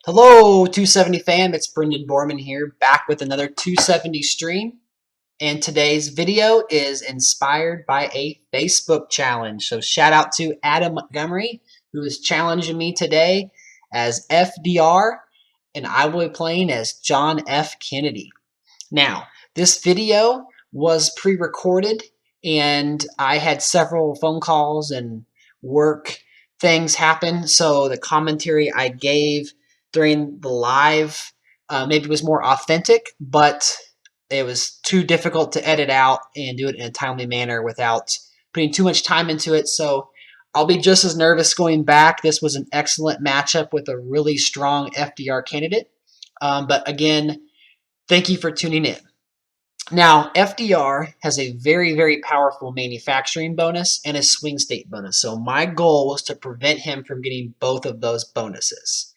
Hello, 270 fam. It's Brendan Borman here, back with another 270 stream. And today's video is inspired by a Facebook challenge. So shout out to Adam Montgomery, who is challenging me today as FDR, and I will be playing as John F. Kennedy. Now, this video was pre-recorded, and I had several phone calls and work things happen, so the commentary I gave during the live maybe was more authentic, but it was too difficult to edit out and do it in a timely manner without putting too much time into it. So I'll be just as nervous going back. This was an excellent matchup with a really strong FDR candidate. But again, thank you for tuning in. Now, FDR has a very, very powerful manufacturing bonus and a swing state bonus. So my goal was to prevent him from getting both of those bonuses.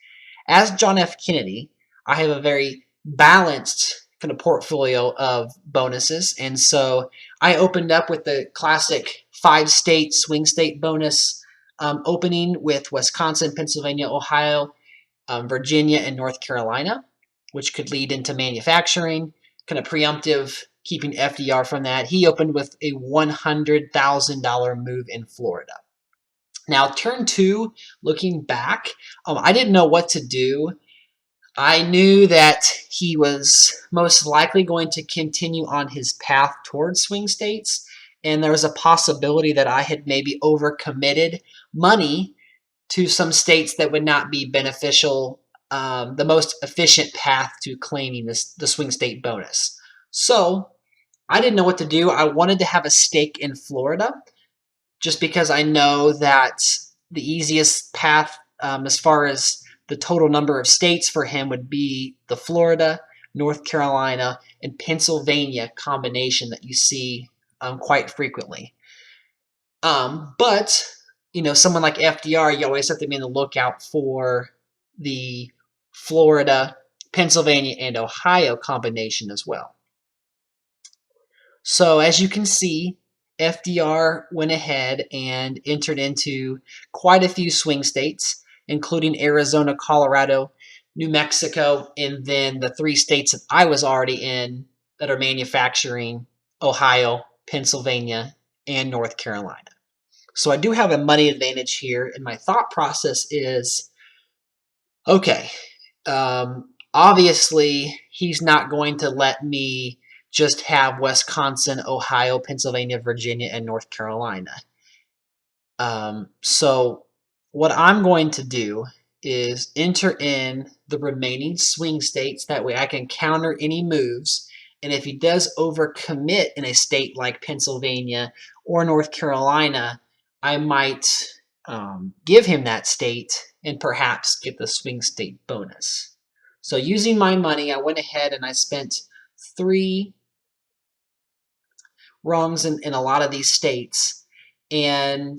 As John F. Kennedy, I have a very balanced kind of portfolio of bonuses. And so I opened up with the classic 5-state swing state bonus opening with Wisconsin, Pennsylvania, Ohio, Virginia, and North Carolina, which could lead into manufacturing, kind of preemptive, keeping FDR from that. He opened with a $100,000 move in Florida. Now, turn two, looking back, I didn't know what to do. I knew that he was most likely going to continue on his path towards swing states, and there was a possibility that I had maybe overcommitted money to some states that would not be beneficial, the most efficient path to claiming the swing state bonus. So I didn't know what to do. I wanted to have a stake in Florida, just because I know that the easiest path as far as the total number of states for him would be the Florida, North Carolina, and Pennsylvania combination that you see quite frequently. But, you know, someone like FDR, you always have to be on the lookout for the Florida, Pennsylvania, and Ohio combination as well. So as you can see, FDR went ahead and entered into quite a few swing states, including Arizona, Colorado, New Mexico, and then the 3 states that I was already in that are manufacturing: Ohio, Pennsylvania, and North Carolina. So I do have a money advantage here, and my thought process is, okay, obviously he's not going to let me just have Wisconsin, Ohio, Pennsylvania, Virginia, and North Carolina. So what I'm going to do is enter in the remaining swing states. That way I can counter any moves. And if he does overcommit in a state like Pennsylvania or North Carolina, I might give him that state and perhaps get the swing state bonus. So using my money, I went ahead and I spent 3 rungs in a lot of these states, and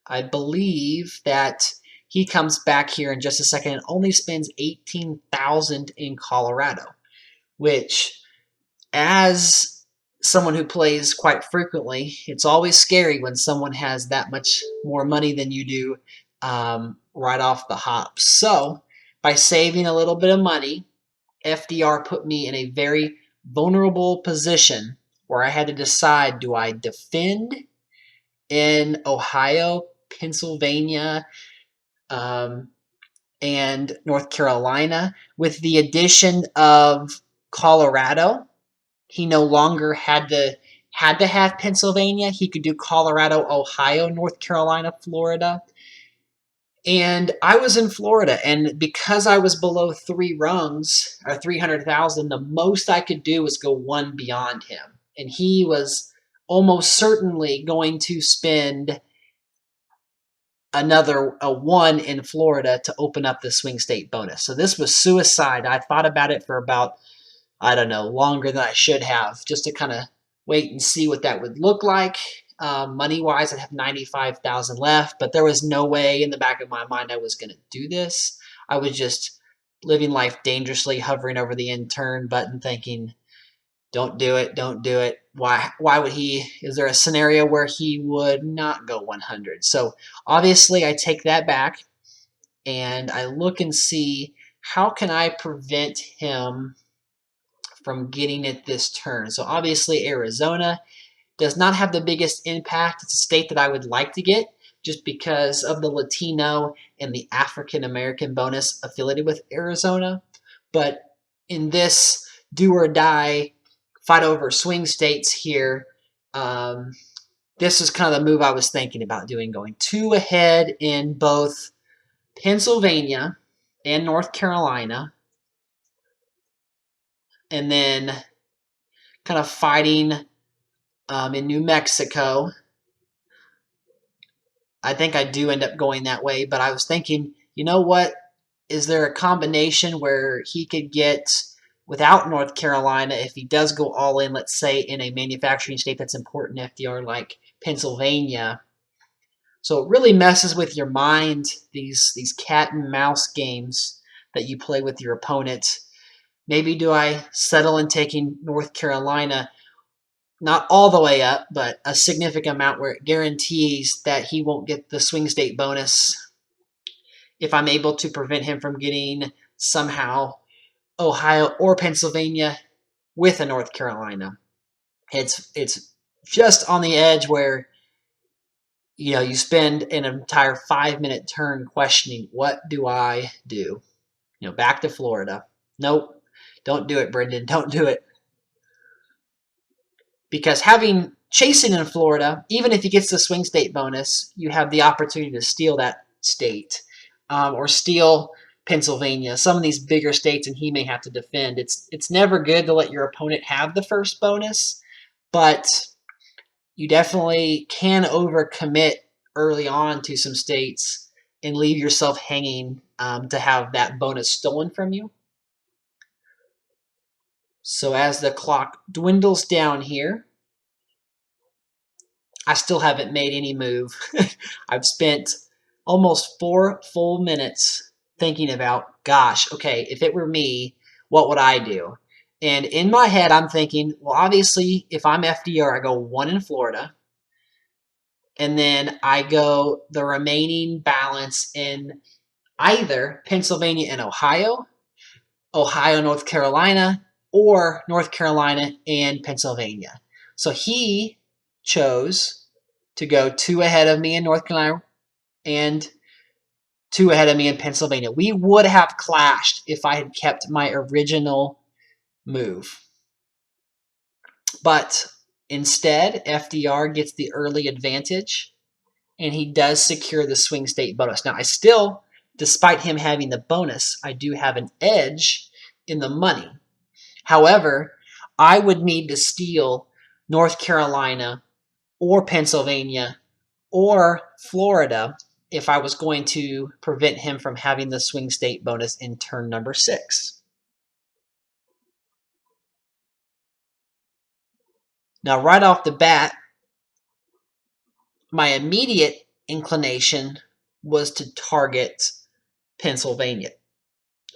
I believe that he comes back here in just a second and only spends $18,000 in Colorado, which, as someone who plays quite frequently, it's always scary when someone has that much more money than you do right off the hop. So by saving a little bit of money, FDR put me in a very vulnerable position where I had to decide, do I defend in Ohio, Pennsylvania, and North Carolina? With the addition of Colorado, he no longer had to have Pennsylvania. He could do Colorado, Ohio, North Carolina, Florida. And I was in Florida, and because I was below 3 rungs, or 300,000, the most I could do was go one beyond him. And he was almost certainly going to spend another 1 in Florida to open up the swing state bonus. So this was suicide. I thought about it for about, I don't know, longer than I should have, just to kind of wait and see what that would look like. Money-wise, I have $95,000 left, but there was no way in the back of my mind I was going to do this. I was just living life dangerously, hovering over the end turn button, thinking, don't do it, don't do it. Why would he? Is there a scenario where he would not go 100? So obviously I take that back, and I look and see how can I prevent him from getting it this turn. So obviously Arizona does not have the biggest impact. It's a state that I would like to get just because of the Latino and the African American bonus affiliated with Arizona. But in this do or die fight over swing states here, this is kind of the move I was thinking about doing, going 2 ahead in both Pennsylvania and North Carolina, and then kind of fighting in New Mexico. I think I do end up going that way, but I was thinking, you know what? Is there a combination where he could get without North Carolina if he does go all in, let's say, in a manufacturing state that's important FDR like Pennsylvania? So it really messes with your mind, these cat and mouse games that you play with your opponent. Maybe do I settle in taking North Carolina, not all the way up, but a significant amount where it guarantees that he won't get the swing state bonus if I'm able to prevent him from getting somehow Ohio or Pennsylvania with a North Carolina. It's just on the edge where you spend an entire 5-minute turn questioning, what do I do? Back to Florida. Nope, don't do it, Brendan. Don't do it. Because chasing in Florida, even if he gets the swing state bonus, you have the opportunity to steal that state or steal Pennsylvania, some of these bigger states, and he may have to defend. It's never good to let your opponent have the first bonus, but you definitely can overcommit early on to some states and leave yourself hanging to have that bonus stolen from you. So as the clock dwindles down here, I still haven't made any move. I've spent almost 4 full minutes thinking about, gosh, okay, if it were me, what would I do? And in my head, I'm thinking, well, obviously, if I'm FDR, I go 1 in Florida, and then I go the remaining balance in either Pennsylvania and Ohio, North Carolina, or North Carolina and Pennsylvania. So he chose to go 2 ahead of me in North Carolina and 2 ahead of me in Pennsylvania. We would have clashed if I had kept my original move. But instead, FDR gets the early advantage, and he does secure the swing state bonus. Now, I still, despite him having the bonus, I do have an edge in the money. However, I would need to steal North Carolina or Pennsylvania or Florida if I was going to prevent him from having the swing state bonus in turn number 6. Now, right off the bat, my immediate inclination was to target Pennsylvania.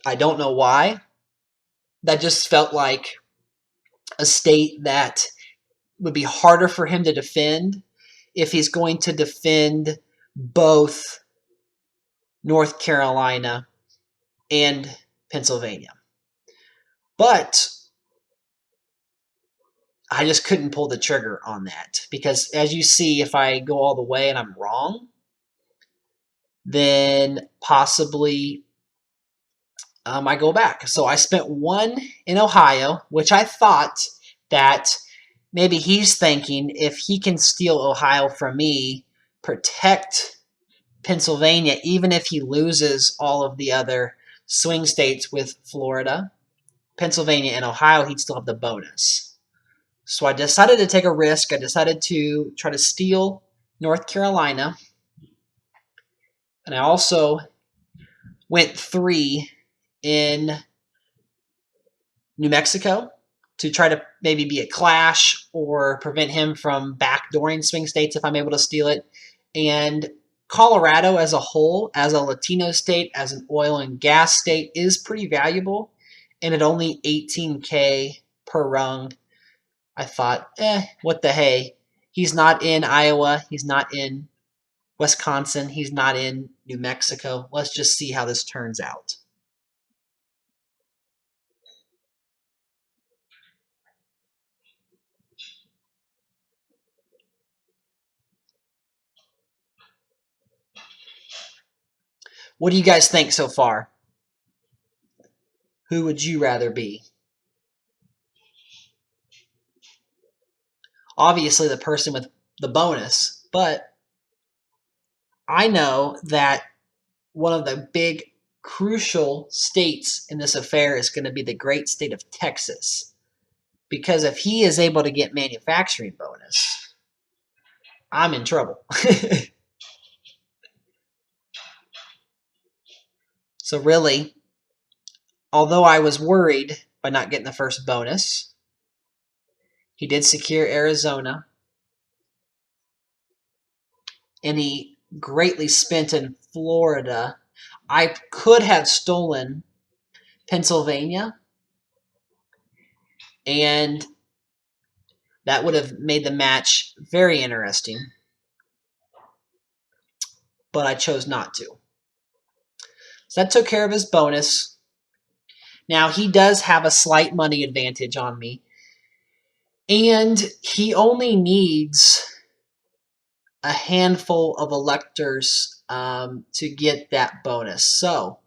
I don't know why. That just felt like a state that would be harder for him to defend if he's going to defend both North Carolina and Pennsylvania. But I just couldn't pull the trigger on that because, as you see, if I go all the way and I'm wrong, then possibly I go back. So I spent 1 in Ohio, which I thought that maybe he's thinking if he can steal Ohio from me, protect Pennsylvania, even if he loses all of the other swing states with Florida, Pennsylvania, and Ohio, he'd still have the bonus. So I decided to take a risk. I decided to try to steal North Carolina. And I also went 3 in New Mexico to try to maybe be a clash or prevent him from backdooring swing states if I'm able to steal it. And Colorado as a whole, as a Latino state, as an oil and gas state, is pretty valuable. And at only $18K per rung, I thought, what the hey. He's not in Iowa. He's not in Wisconsin. He's not in New Mexico. Let's just see how this turns out. What do you guys think so far? Who would you rather be? Obviously, the person with the bonus, but I know that one of the big crucial states in this affair is going to be the great state of Texas. Because if he is able to get manufacturing bonus, I'm in trouble. So really, although I was worried by not getting the first bonus, he did secure Arizona. And he greatly spent in Florida. I could have stolen Pennsylvania, and that would have made the match very interesting, but I chose not to. So that took care of his bonus. Now, he does have a slight money advantage on me, and he only needs a handful of electors to get that bonus. So,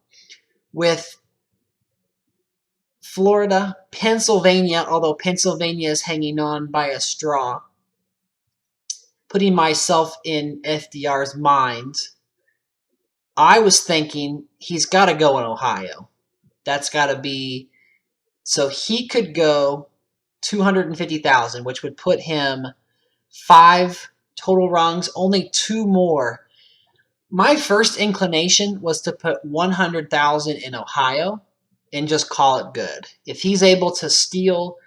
with Florida, Pennsylvania, although Pennsylvania is hanging on by a straw, putting myself in FDR's mind, I was thinking he's got to go in Ohio. That's got to be, so he could go 250,000, which would put him 5 total rungs, only 2 more. My first inclination was to put 100,000 in Ohio and just call it good. If he's able to steal,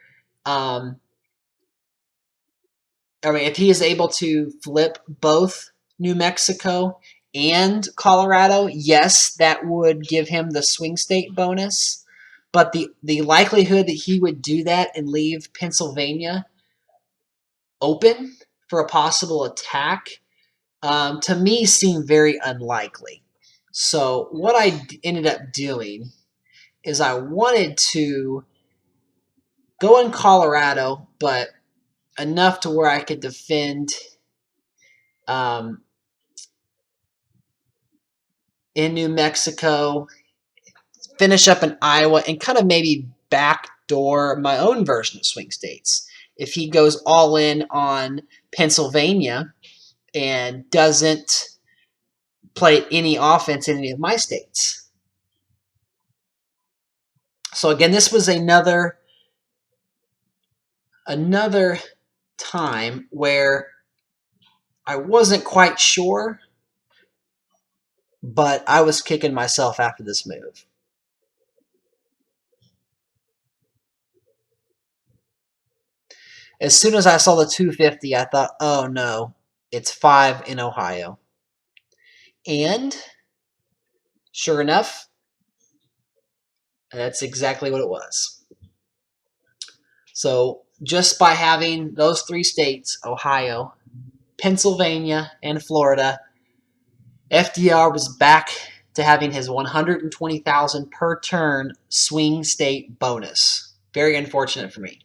if he is able to flip both New Mexico and Colorado, yes, that would give him the swing state bonus. But the likelihood that he would do that and leave Pennsylvania open for a possible attack, to me, seemed very unlikely. So what I ended up doing is I wanted to go in Colorado, but enough to where I could defend in New Mexico, finish up in Iowa, and kind of maybe backdoor my own version of swing states. If he goes all in on Pennsylvania and doesn't play any offense in any of my states. So again, this was another time where I wasn't quite sure, but I was kicking myself after this move. As soon as I saw the 250, I thought, oh no, it's 5 in Ohio. And sure enough, that's exactly what it was. So just by having those 3 states, Ohio, Pennsylvania, and Florida, FDR was back to having his 120,000 per turn swing state bonus. Very unfortunate for me.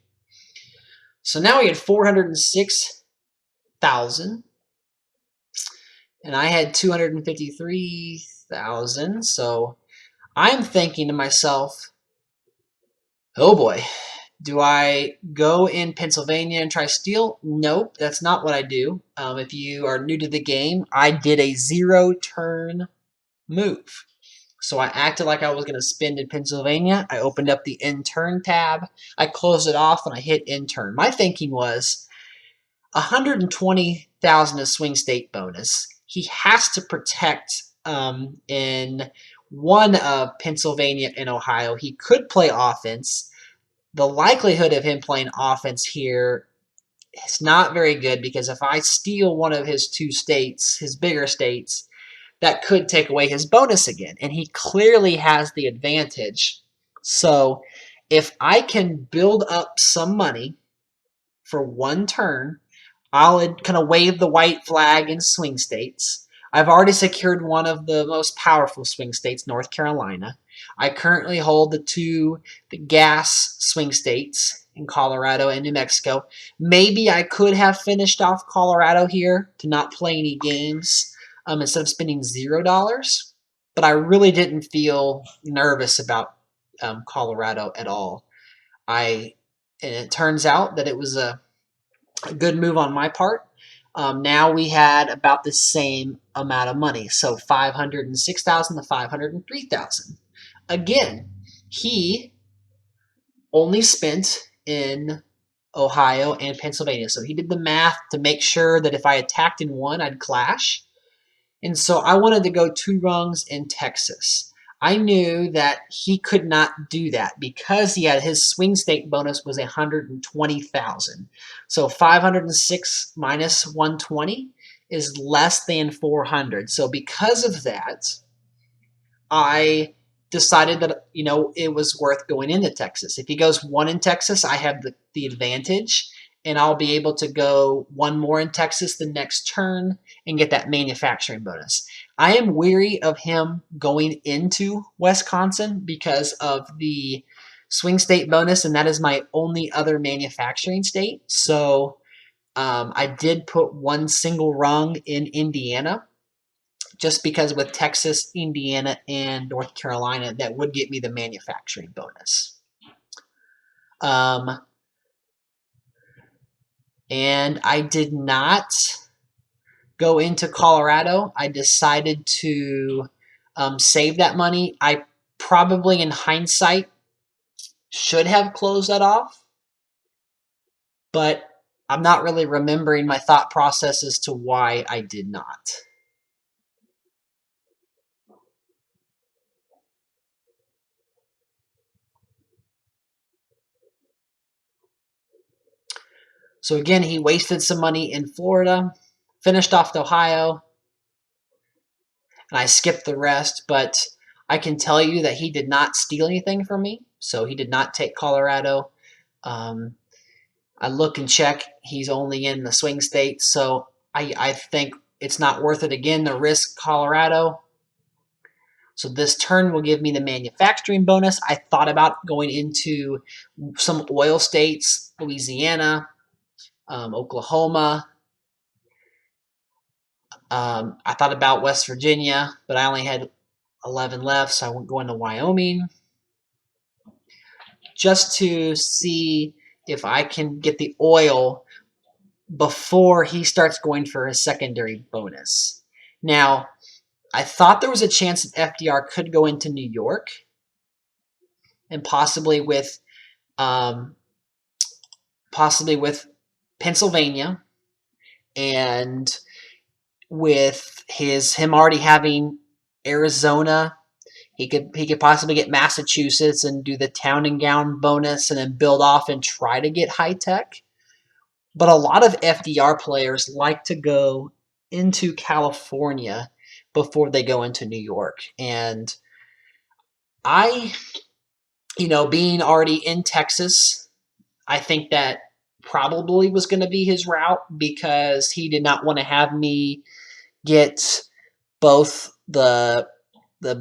So now we had 406,000, and I had 253,000. So I'm thinking to myself, oh boy, do I go in Pennsylvania and try steal? Nope, that's not what I do. If you are new to the game, I did a 0-turn move. So I acted like I was going to spend in Pennsylvania. I opened up the in turn tab. I closed it off and I hit in turn. My thinking was 120,000 is swing state bonus. He has to protect in one of Pennsylvania and Ohio. He could play offense. The likelihood of him playing offense here is not very good because if I steal one of his 2 states, his bigger states, that could take away his bonus again. And he clearly has the advantage. So if I can build up some money for 1 turn, I'll kind of wave the white flag in swing states. I've already secured one of the most powerful swing states, North Carolina. I currently hold the gas swing states in Colorado and New Mexico. Maybe I could have finished off Colorado here to not play any games instead of spending $0. But I really didn't feel nervous about Colorado at all. And it turns out that it was a good move on my part. Now we had about the same amount of money, so 506,000 to 503,000. Again, he only spent in Ohio and Pennsylvania, so he did the math to make sure that if I attacked in one, I'd clash. And so I wanted to go 2 rungs in Texas. I knew that he could not do that because he had his swing state bonus was 120,000. So 506 minus 120 is less than 400. So because of that, I decided that it was worth going into Texas. If he goes 1 in Texas, I have the advantage, and I'll be able to go 1 more in Texas the next turn and get that manufacturing bonus. I am weary of him going into Wisconsin because of the swing state bonus, and that is my only other manufacturing state. So I did put 1 single rung in Indiana, just because with Texas, Indiana, and North Carolina, that would get me the manufacturing bonus. And I did not go into Colorado. I decided to save that money. I probably, in hindsight, should have closed that off, but I'm not really remembering my thought process as to why I did not. So again, he wasted some money in Florida, finished off Ohio, and I skipped the rest, but I can tell you that he did not steal anything from me, so he did not take Colorado. I look and check, he's only in the swing states, so I think it's not worth it again to risk Colorado. So this turn will give me the manufacturing bonus. I thought about going into some oil states, Louisiana, Oklahoma. I thought about West Virginia, but I only had 11 left, so I went going to Wyoming just to see if I can get the oil before he starts going for his secondary bonus. Now, I thought there was a chance that FDR could go into New York and possibly with Pennsylvania, and with him already having Arizona, he could possibly get Massachusetts and do the town and gown bonus and then build off and try to get high tech. But a lot of FDR players like to go into California before they go into New York. And I, being already in Texas, I think that probably was going to be his route because he did not want to have me get both the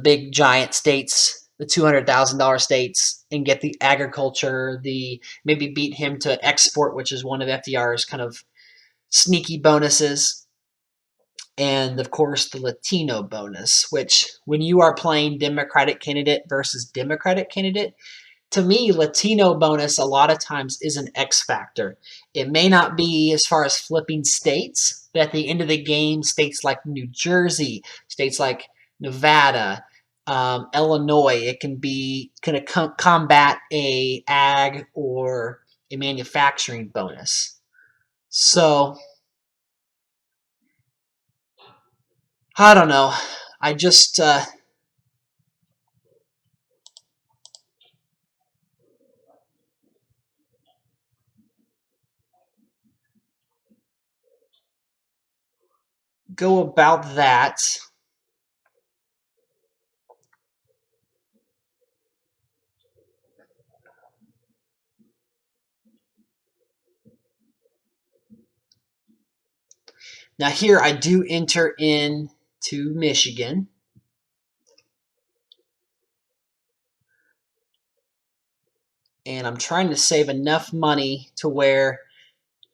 big giant states, the $200,000 states, and get the agriculture, maybe beat him to export, which is one of FDR's kind of sneaky bonuses. And of course, the Latino bonus, which when you are playing Democratic candidate versus Democratic candidate, to me, Latino bonus a lot of times is an X factor. It may not be as far as flipping states, but at the end of the game, states like New Jersey, states like Nevada, Illinois, it can be going to combat a ag or a manufacturing bonus. So I don't know. I just go about that. Now here I do enter in to Michigan. And I'm trying to save enough money to where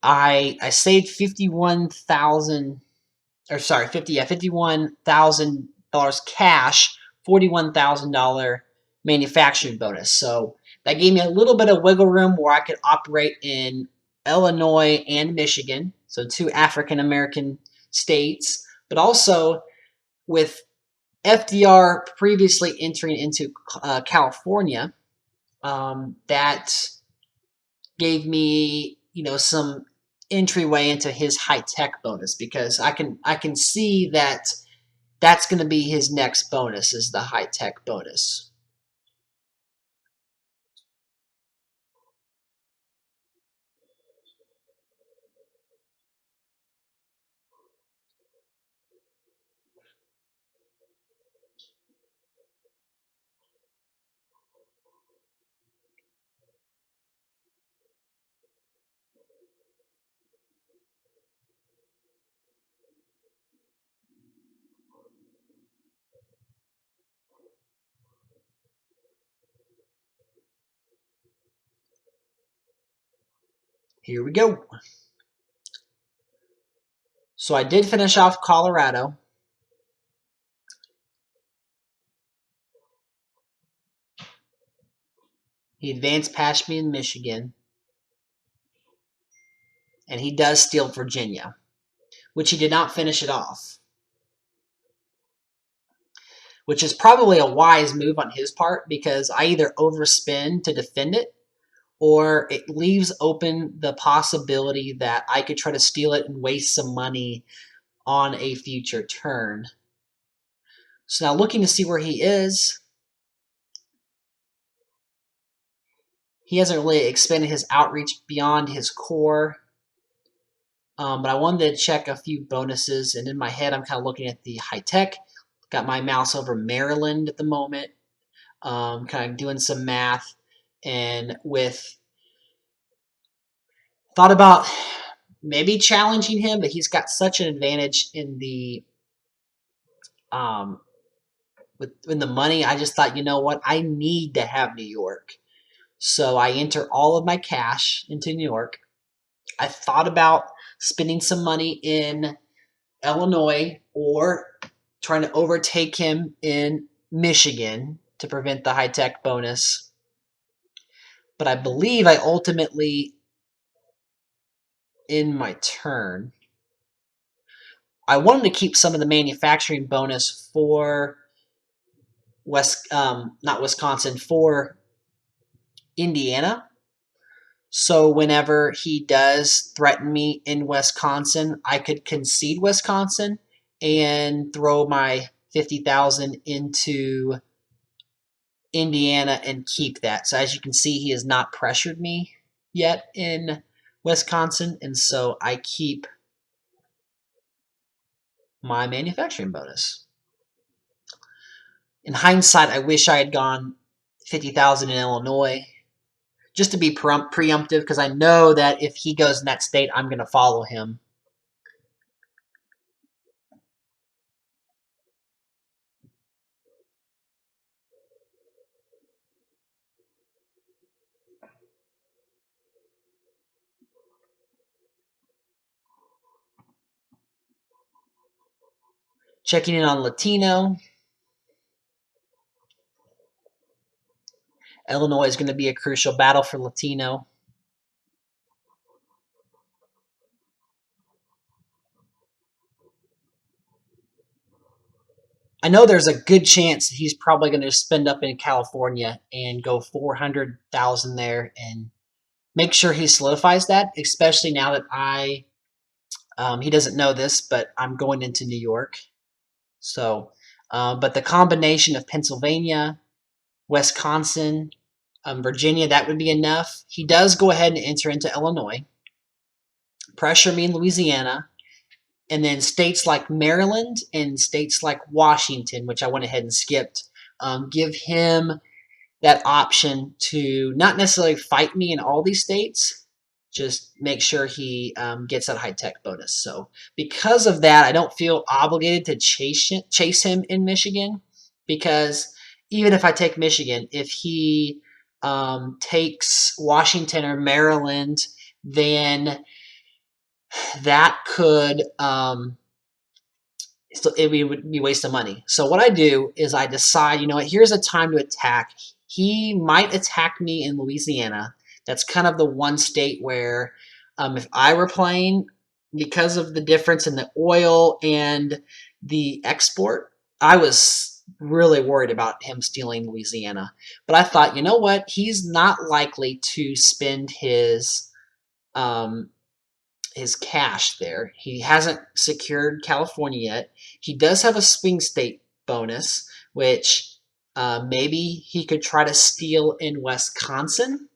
I saved $51,000 cash, $41,000 manufacturing bonus. So that gave me a little bit of wiggle room where I could operate in Illinois and Michigan, so 2 African American states, but also with FDR previously entering into California, that gave me, some entryway into his high tech bonus, because I can see that that's going to be his next bonus, is the high tech bonus. Here we go. So I did finish off Colorado. He advanced past me in Michigan. And he does steal Virginia, which he did not finish it off, which is probably a wise move on his part, because I either overspend to defend it, or it leaves open the possibility that I could try to steal it and waste some money on a future turn. So now looking to see where he is. He hasn't really expanded his outreach beyond his core. But I wanted to check a few bonuses, and in my head I'm kind of looking at the high tech. Got my mouse over Maryland at the moment, kind of doing some math, and thought about maybe challenging him, but he's got such an advantage in the in the money. I just thought, you know what, I need to have New York. So I enter all of my cash into New York. I thought about spending some money in Illinois or trying to overtake him in Michigan to prevent the high-tech bonus. But I believe I ultimately, in my turn, I wanted to keep some of the manufacturing bonus for not Wisconsin, for Indiana. So whenever he does threaten me in Wisconsin, I could concede Wisconsin and throw my 50,000 into Indiana and keep that. So as you can see, he has not pressured me yet in Wisconsin, and so I keep my manufacturing bonus. In hindsight, I wish I had gone 50,000 in Illinois, just to be preemptive, because I know that if he goes in that state, I'm going to follow him. Checking in on Latino. Illinois is going to be a crucial battle for Latino. I know there's a good chance he's probably going to spend up in California and go 400,000 there and make sure he solidifies that, especially now that he doesn't know this, but I'm going into New York. So, but the combination of Pennsylvania, Wisconsin, Virginia, that would be enough. He does go ahead and enter into Illinois, pressure me in Louisiana, and then states like Maryland and states like Washington, which I went ahead and skipped, give him that option to not necessarily fight me in all these states, just make sure he gets that high-tech bonus. So because of that, I don't feel obligated to chase him in Michigan, because even if I take Michigan, if he takes Washington or Maryland, then that could it would be a waste of money. So what I do is I decide, you know what, here's a time to attack. He might attack me in Louisiana. That's kind of the one state where if I were playing, because of the difference in the oil and the export, I was really worried about him stealing Louisiana. But I thought, you know what, he's not likely to spend his cash there. He hasn't secured California yet. He does have a swing state bonus, which maybe he could try to steal in Wisconsin.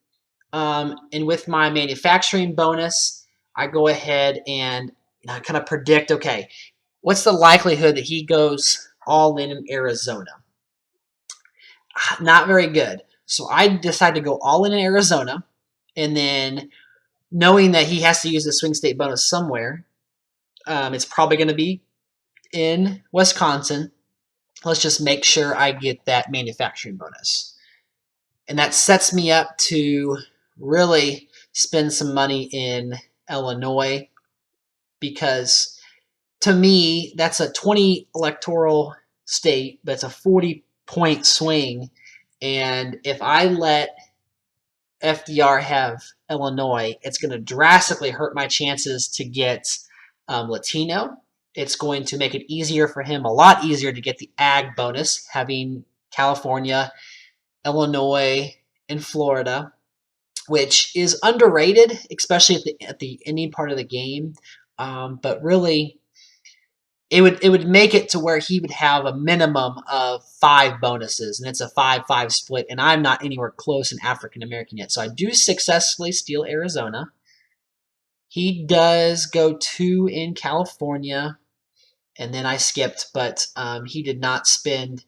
And with my manufacturing bonus, I go ahead and I kind of predict, okay, what's the likelihood that he goes all in Arizona? Not very good. So I decide to go all in Arizona, and then knowing that he has to use the swing state bonus somewhere, it's probably going to be in Wisconsin. Let's just make sure I get that manufacturing bonus. And that sets me up to really spend some money in Illinois, because to me, that's a 20 electoral state, but it's a 40-point swing. And if I let FDR have Illinois, it's going to drastically hurt my chances to get Latino. It's going to make it easier for him, a lot easier to get the ag bonus, having California, Illinois, and Florida, which is underrated, especially at the ending part of the game. But really, it would make it to where he would have a minimum of 5 bonuses, and it's a 5-5 split, and I'm not anywhere close in African American yet. So I do successfully steal Arizona. He does go 2 in California, and then I skipped, but he did not spend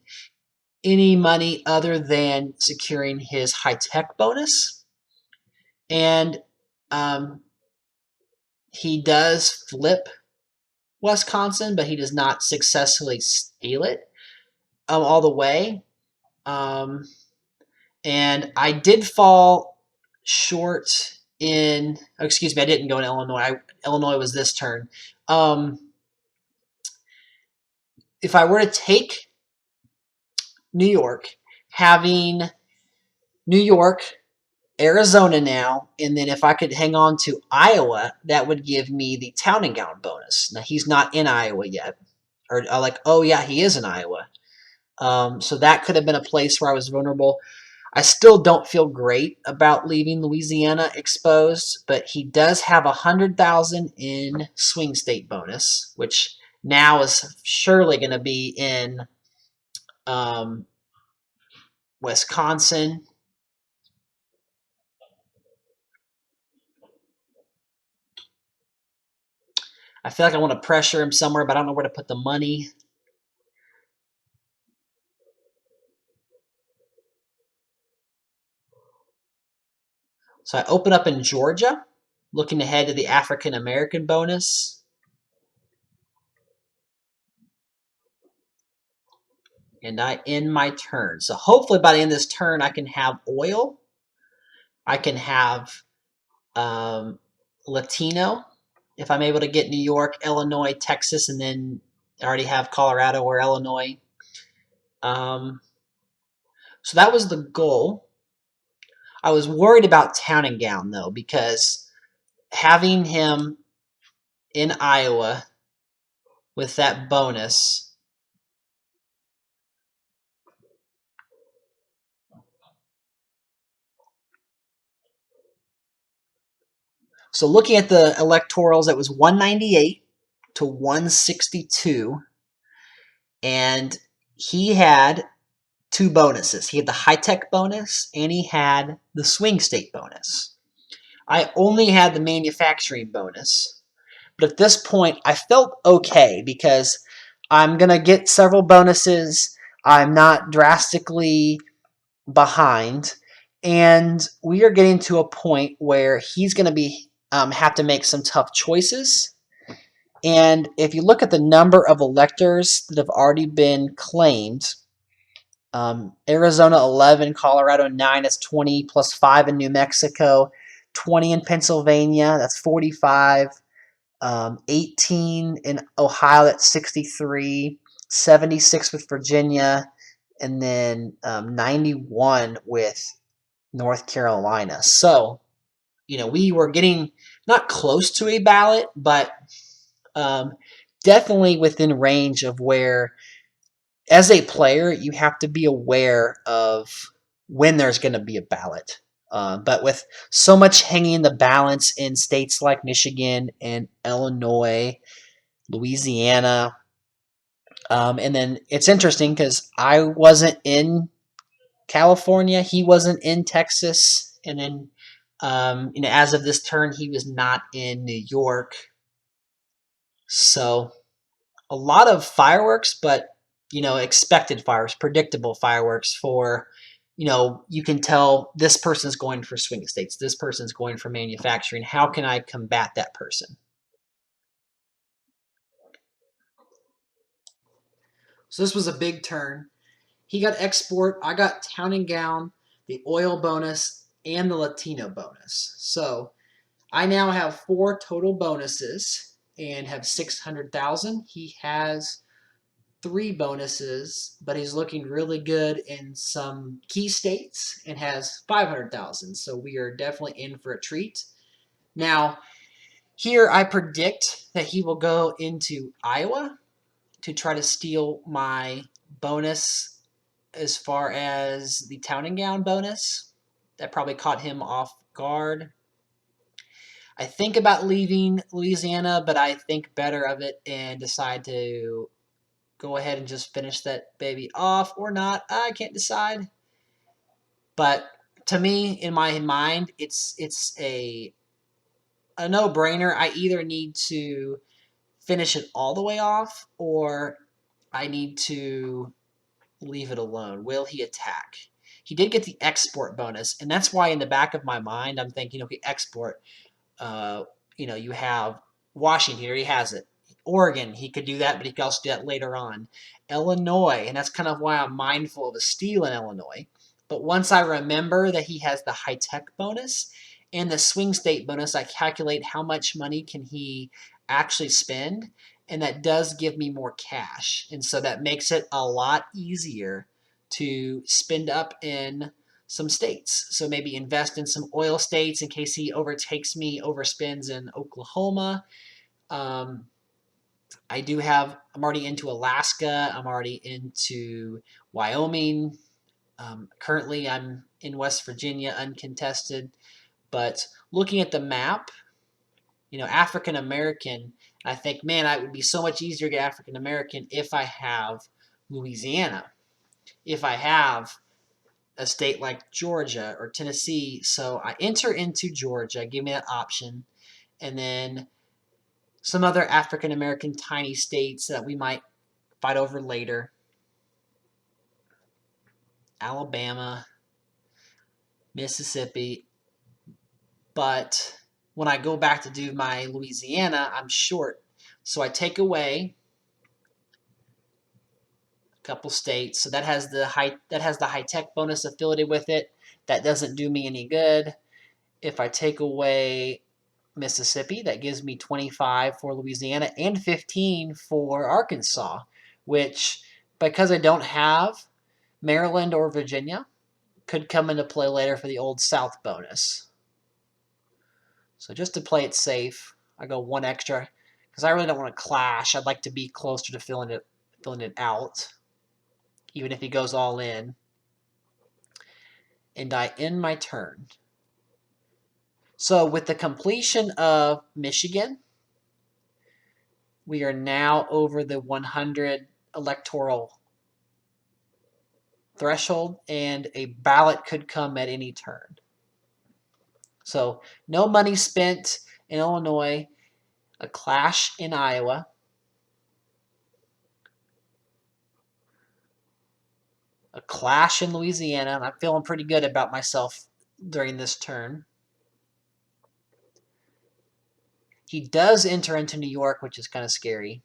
any money other than securing his high-tech bonus. And he does flip Wisconsin, but he does not successfully steal it all the way. And I did fall short in, oh, excuse me, I didn't go in Illinois. Illinois was this turn. If I were to take New York, having New York, Arizona now, and then if I could hang on to Iowa, that would give me the town and gown bonus. Now, he's not in Iowa yet. Or like, oh yeah, he is in Iowa. So that could have been a place where I was vulnerable. I still don't feel great about leaving Louisiana exposed, but he does have 100,000 in swing state bonus, which now is surely going to be in Wisconsin. I feel like I want to pressure him somewhere, but I don't know where to put the money. So I open up in Georgia, looking ahead to the African American bonus. And I end my turn. So hopefully by the end of this turn, I can have oil. I can have Latino, if I'm able to get New York, Illinois, Texas, and then I already have Colorado or Illinois. So that was the goal. I was worried about town and gown, though, because having him in Iowa with that bonus, so looking at the electorals, it was 198 to 162, and he had 2 bonuses. He had the high-tech bonus, and he had the swing state bonus. I only had the manufacturing bonus, but at this point, I felt okay because I'm going to get several bonuses. I'm not drastically behind, and we are getting to a point where he's going to be have to make some tough choices. And if you look at the number of electors that have already been claimed, Arizona 11, Colorado 9, that's 20, plus 5 in New Mexico, 20 in Pennsylvania, that's 45, 18 in Ohio, that's 63, 76 with Virginia, and then 91 with North Carolina. So, we were getting not close to a ballot, but um, definitely within range of where, as a player, you have to be aware of when there's going to be a ballot. But with so much hanging in the balance in states like Michigan and Illinois, Louisiana, and then it's interesting because I wasn't in California, he wasn't in Texas, and then as of this turn, he was not in New York. So a lot of fireworks, but expected fireworks, predictable fireworks for, you can tell this person's going for swing states, this person's going for manufacturing. How can I combat that person? So this was a big turn. He got export, I got town and gown, the oil bonus, and the Latino bonus. So I now have 4 total bonuses and have 600,000. He has 3 bonuses, but he's looking really good in some key states and has 500,000. So we are definitely in for a treat. Now, here I predict that he will go into Iowa to try to steal my bonus as far as the town and gown bonus. That probably caught him off guard. I think about leaving Louisiana, but I think better of it and decide to go ahead and just finish that baby off or not. I can't decide. But to me, in my mind, it's a no-brainer. I either need to finish it all the way off or I need to leave it alone. Will he attack? He did get the export bonus, and that's why in the back of my mind I'm thinking, okay, export. Uh, you have Washington, he already has it. Oregon, he could do that, but he could also do that later on. Illinois, and that's kind of why I'm mindful of a steal in Illinois. But once I remember that he has the high-tech bonus and the swing state bonus, I calculate how much money can he actually spend, and that does give me more cash. And so that makes it a lot easier to spend up in some states. So maybe invest in some oil states in case he overtakes me, overspends in Oklahoma. I'm already into Alaska. I'm already into Wyoming. Currently, I'm in West Virginia, uncontested. But looking at the map, African American, I think, man, it would be so much easier to get African American if I have Louisiana, if I have a state like Georgia or Tennessee. So I enter into Georgia, give me that option, and then some other African American tiny states that we might fight over later. Alabama, Mississippi. But when I go back to do my Louisiana, I'm short. So I take away a couple states. So that has the high tech bonus affiliated with it. That doesn't do me any good. If I take away Mississippi, that gives me 25 for Louisiana and 15 for Arkansas, which, because I don't have Maryland or Virginia, could come into play later for the Old South bonus. So just to play it safe, I go 1 extra because I really don't want to clash. I'd like to be closer to filling it out, even if he goes all in. And I end my turn. So with the completion of Michigan, we are now over the 100 electoral threshold, and a ballot could come at any turn. So no money spent in Illinois, a clash in Iowa, a clash in Louisiana, and I'm feeling pretty good about myself during this turn. He does enter into New York, which is kind of scary.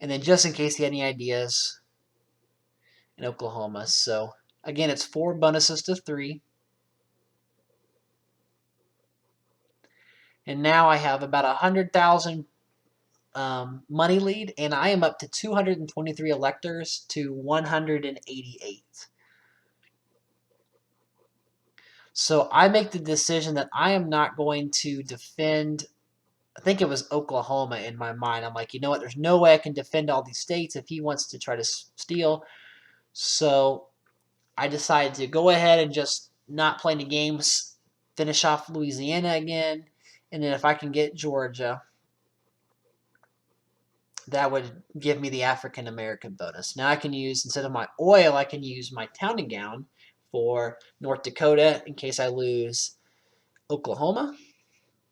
And then just in case he had any ideas, in Oklahoma. So again, it's 4 bonuses to 3. And now I have about 100,000 money lead, and I am up to 223 electors to 188. So I make the decision that I am not going to defend. I think it was Oklahoma in my mind. I'm like, you know what? There's no way I can defend all these states if he wants to try to steal. So I decided to go ahead and just not play any games, finish off Louisiana again, and then if I can get Georgia, that would give me the African American bonus. Now I can use, instead of my oil, I can use my town and gown for North Dakota in case I lose Oklahoma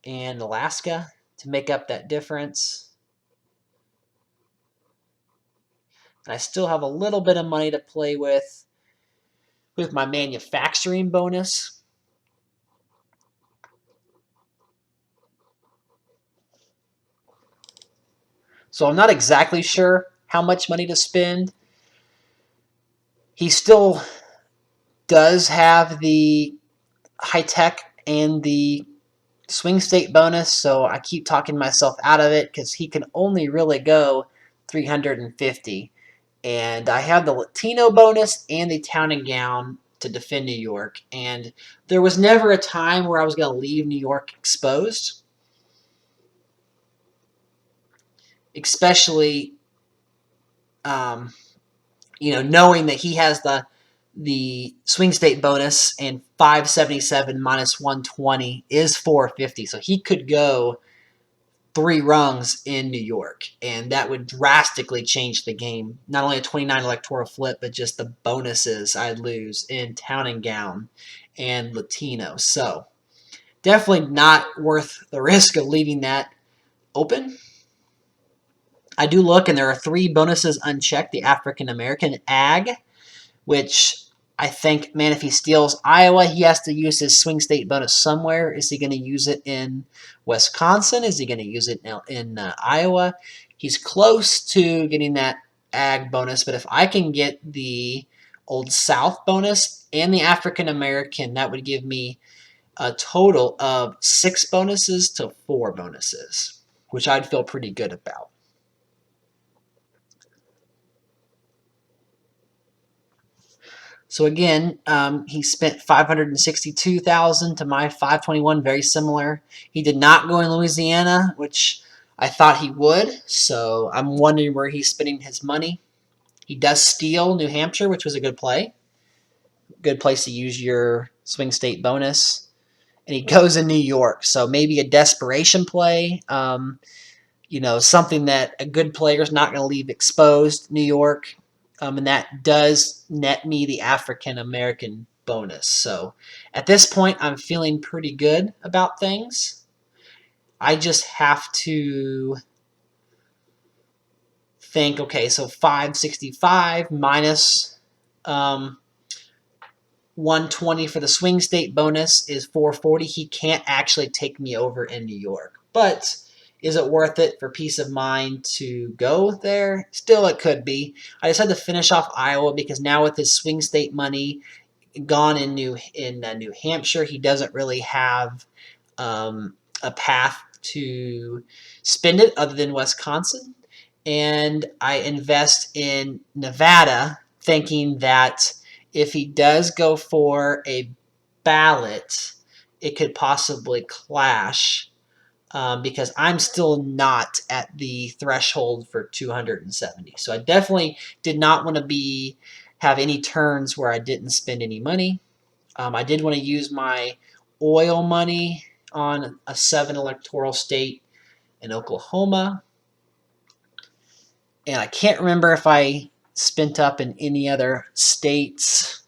and Alaska to make up that difference. And I still have a little bit of money to play with my manufacturing bonus. So I'm not exactly sure how much money to spend. He still does have the high tech and the swing state bonus, so I keep talking myself out of it because he can only really go 350. And I have the Latino bonus and the town and gown to defend New York. And there was never a time where I was going to leave New York exposed, especially knowing that he has the swing state bonus, and 577 minus 120 is 450. So he could go 3 rungs in New York, and that would drastically change the game. Not only a 29 electoral flip, but just the bonuses I'd lose in town and gown and Latino. So definitely not worth the risk of leaving that open. I do look, and there are 3 bonuses unchecked. The African American Ag, which I think, man, if he steals Iowa, he has to use his swing state bonus somewhere. Is he going to use it in Wisconsin? Is he going to use it in Iowa? He's close to getting that Ag bonus, but if I can get the Old South bonus and the African American, that would give me a total of 6 bonuses to 4 bonuses, which I'd feel pretty good about. So again, he spent $562,000 to my $521, very similar. He did not go in Louisiana, which I thought he would. So I'm wondering where he's spending his money. He does steal New Hampshire, which was a good play. Good place to use your swing state bonus. And he goes in New York, so maybe a desperation play. Something that a good player is not going to leave exposed, New York. And that does net me the African American bonus. So at this point, I'm feeling pretty good about things. I just have to think, okay, so 565 minus 120 for the swing state bonus is 440. He can't actually take me over in New York. But is it worth it for peace of mind to go there? Still, it could be. I just had to finish off Iowa because now with his swing state money gone in New Hampshire, he doesn't really have a path to spend it other than Wisconsin. And I invest in Nevada thinking that if he does go for a ballot, it could possibly clash because I'm still not at the threshold for 270. So I definitely did not want to have any turns where I didn't spend any money. I did want to use my oil money on a 7 electoral state in Oklahoma. And I can't remember if I spent up in any other states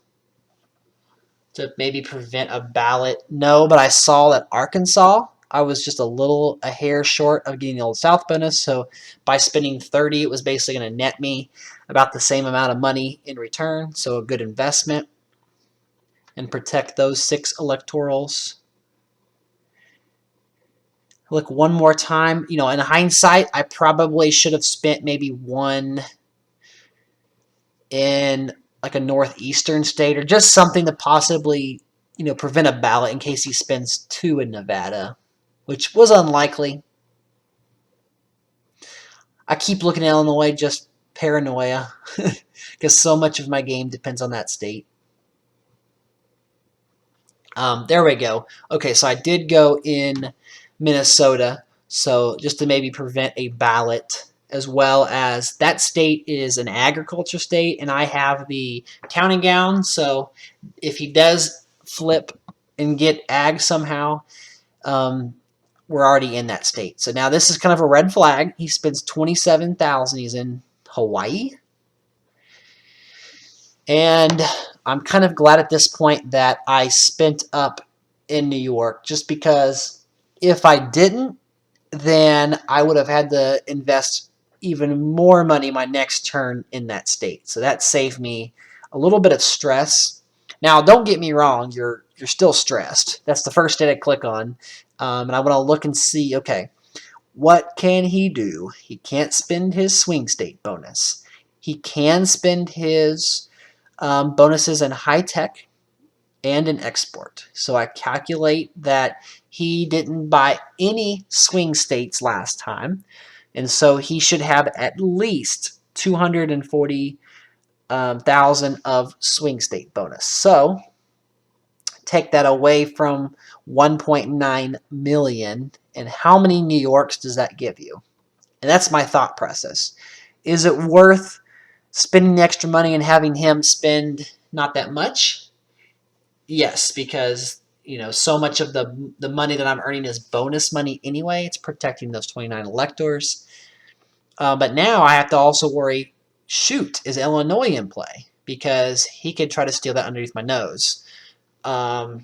to maybe prevent a ballot. No, but I saw that Arkansas, I was just a hair short of getting the Old South bonus. So by spending 30, it was basically going to net me about the same amount of money in return. So a good investment and protect those 6 electorals. Look one more time. You know, in hindsight, I probably should have spent maybe one in like a northeastern state or just something to possibly, you know, prevent a ballot in case he spends two in Nevada, which was unlikely. I keep looking at Illinois, just paranoia, because so much of my game depends on that state. There we go. Okay, so I did go in Minnesota, so just to maybe prevent a ballot, as well as that state is an agriculture state, and I have the town and gown, so if he does flip and get ag somehow, we're already in that state. So now this is kind of a red flag. He spends $27,000. He's in Hawaii. And I'm kind of glad at this point that I spent up in New York, just because if I didn't, then I would have had to invest even more money my next turn in that state. So that saved me a little bit of stress. Now, don't get me wrong, you're still stressed. That's the first state I click on. And I want to look and see, okay, what can he do? He can't spend his swing state bonus. He can spend his bonuses in high tech and in export. So I calculate that he didn't buy any swing states last time, and so he should have at least 240,000 of swing state bonus. So take that away from 1.9 million, and how many New Yorks does that give you? And that's my thought process. Is it worth spending the extra money and having him spend not that much? Yes, because you know so much of the money that I'm earning is bonus money anyway. It's protecting those 29 electors. But now I have to also worry, shoot, is Illinois in play? Because he could try to steal that underneath my nose. I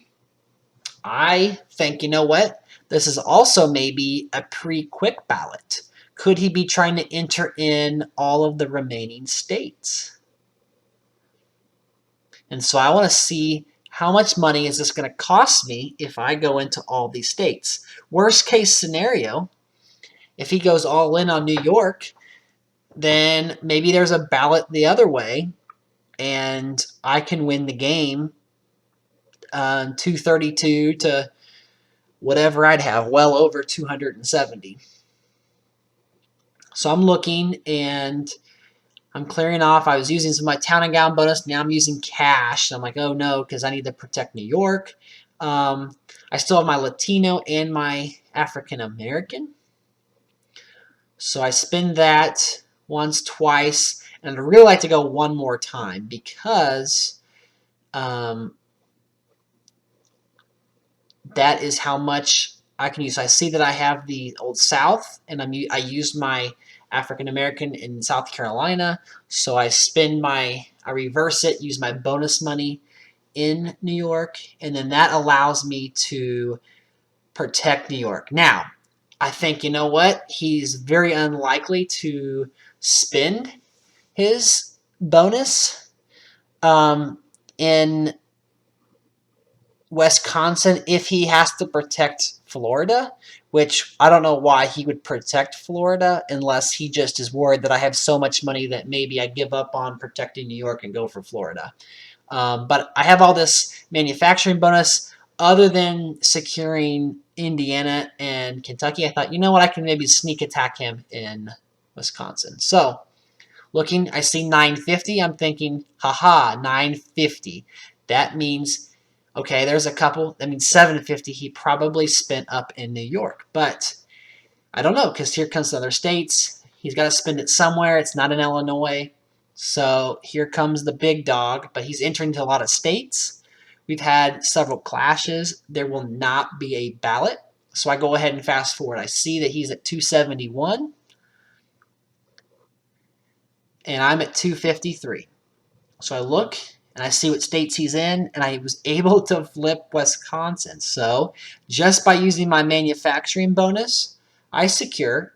think, you know what? This is also maybe a pre-quick ballot. Could he be trying to enter in all of the remaining states? And so I want to see how much money is this going to cost me if I go into all these states. Worst case scenario, if he goes all in on New York, then maybe there's a ballot the other way, and I can win the game 232 to whatever I'd have, well over 270. So I'm looking, and I'm clearing off. I was using some of my town and gown bonus. Now I'm using cash. I'm like, oh no, because I need to protect New York. I still have my Latino and my African American. So I spend that once, twice, and I'd really like to go one more time because that is how much I can use. So I see that I have the Old South, and I used my African American in South Carolina. So I reverse it, use my bonus money in New York, and then that allows me to protect New York. Now, I think, you know what? He's very unlikely to spend his bonus in Wisconsin if he has to protect Florida, which I don't know why he would protect Florida unless he just is worried that I have so much money that maybe I give up on protecting New York and go for Florida. But I have all this manufacturing bonus. Other than securing Indiana and Kentucky, I thought, you know what, I can maybe sneak attack him in Wisconsin. So looking, I see 950. I'm thinking, haha, 950. That means, okay, there's a couple. That means 750 he probably spent up in New York. But I don't know, because here comes the other states. He's got to spend it somewhere. It's not in Illinois. So here comes the big dog, but he's entering into a lot of states. We've had several clashes. There will not be a ballot. So I go ahead and fast forward. I see that he's at 271, and I'm at 253. So I look, and I see what states he's in, and I was able to flip Wisconsin. So just by using my manufacturing bonus, I secure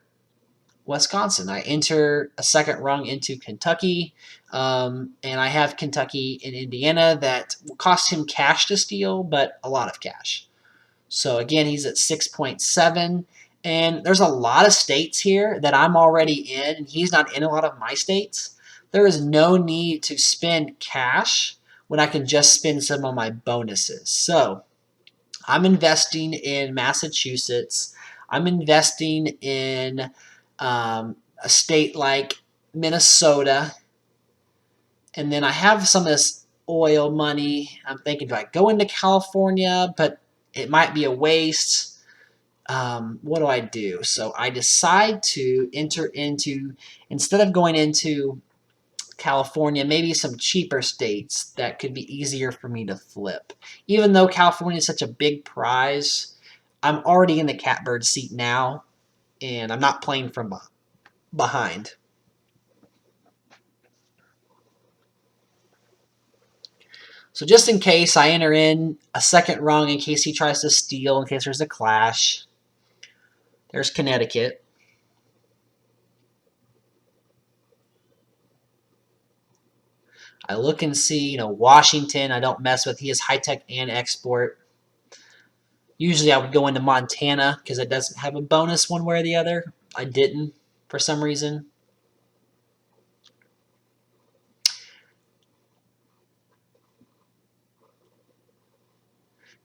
Wisconsin. I enter a second rung into Kentucky, and I have Kentucky and Indiana that will cost him cash to steal, but a lot of cash. So again, he's at 6.7, And there's a lot of states here that I'm already in, and he's not in a lot of my states. There is no need to spend cash when I can just spend some of my bonuses. So I'm investing in Massachusetts. I'm investing in a state like Minnesota. And then I have some of this oil money. I'm thinking, do I go into California? But it might be a waste. What do I do? So I decide to enter into, instead of going into California, maybe some cheaper states that could be easier for me to flip. Even though California is such a big prize, I'm already in the catbird seat now, and I'm not playing from behind. So just in case I enter in a second rung, in case he tries to steal, in case there's a clash, there's Connecticut. I look and see, Washington I don't mess with. He is high-tech and export. Usually I would go into Montana because it doesn't have a bonus one way or the other. I didn't for some reason.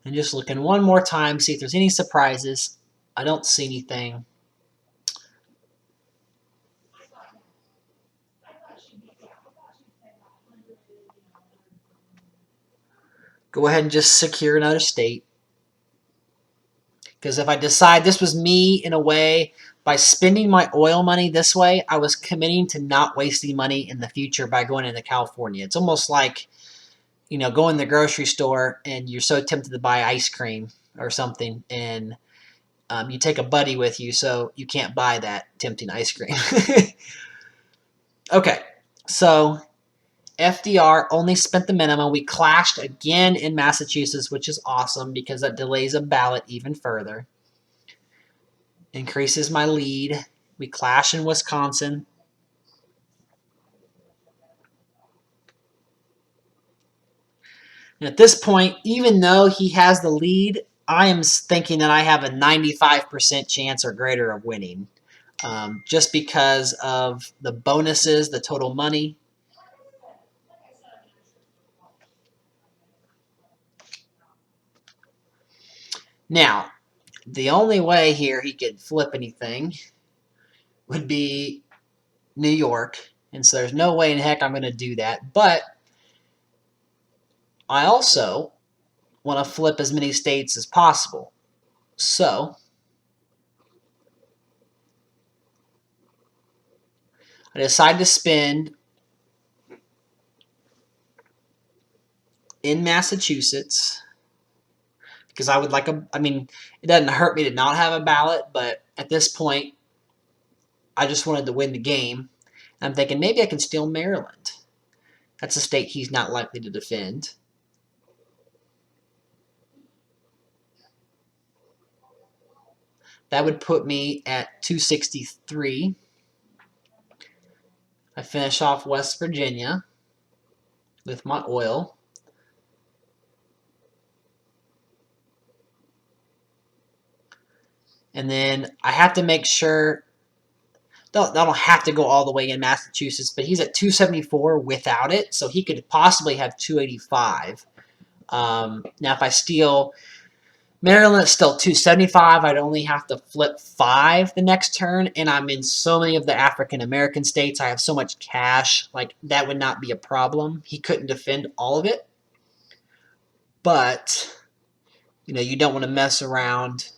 And just looking one more time, see if there's any surprises. I don't see anything. Go ahead and just secure another state. Because if I decide this was me in a way, by spending my oil money this way, I was committing to not wasting money in the future by going into California. It's almost like, going to the grocery store and you're so tempted to buy ice cream or something, and you take a buddy with you so you can't buy that tempting ice cream. Okay, so FDR only spent the minimum. We clashed again in Massachusetts, which is awesome because that delays a ballot even further. Increases my lead. We clash in Wisconsin. And at this point, even though he has the lead, I am thinking that I have a 95% chance or greater of winning. Just because of the bonuses, the total money. Now, the only way here he could flip anything would be New York. And so there's no way in heck I'm going to do that. But I also want to flip as many states as possible. So I decided to spend in Massachusetts because I would like it doesn't hurt me to not have a ballot, but at this point, I just wanted to win the game. I'm thinking maybe I can steal Maryland. That's a state he's not likely to defend. That would put me at 263. I finish off West Virginia with my oil. And then I have to make sure, I don't have to go all the way in Massachusetts, but he's at 274 without it, so he could possibly have 285. Now, if I steal Maryland, it's still 275. I'd only have to flip 5 the next turn, and I'm in so many of the African-American states. I have so much cash. Like, that would not be a problem. He couldn't defend all of it. But, you don't want to mess around.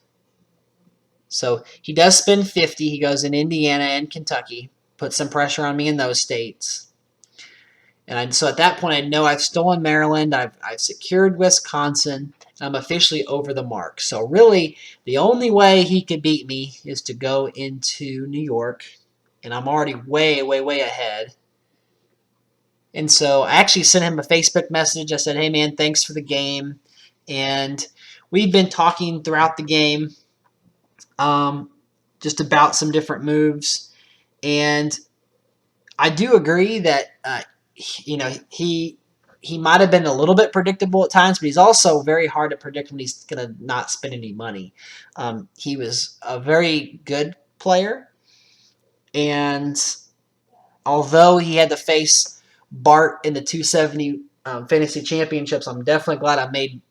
So he does spend 50. He goes in Indiana and Kentucky. Puts some pressure on me in those states. And so at that point, I know I've stolen Maryland. I've secured Wisconsin. I'm officially over the mark. So really, the only way he could beat me is to go into New York. And I'm already way, way, way ahead. And so I actually sent him a Facebook message. I said, hey, man, thanks for the game. And we've been talking throughout the game just about some different moves. And I do agree that, he he might have been a little bit predictable at times, but he's also very hard to predict when he's going to not spend any money. He was a very good player, and although he had to face Bart in the 270 fantasy championships, I'm definitely glad I made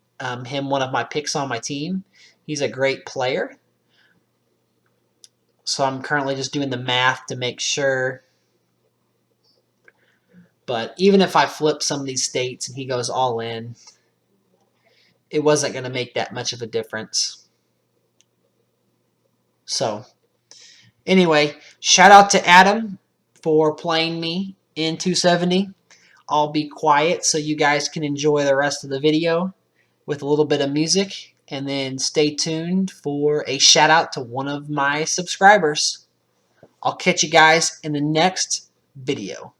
him one of my picks on my team. He's a great player. So I'm currently just doing the math to make sure. But even if I flip some of these states and he goes all in, it wasn't going to make that much of a difference. So anyway, shout out to Adam for playing me in 270. I'll be quiet so you guys can enjoy the rest of the video with a little bit of music, and then stay tuned for a shout out to one of my subscribers. I'll catch you guys in the next video.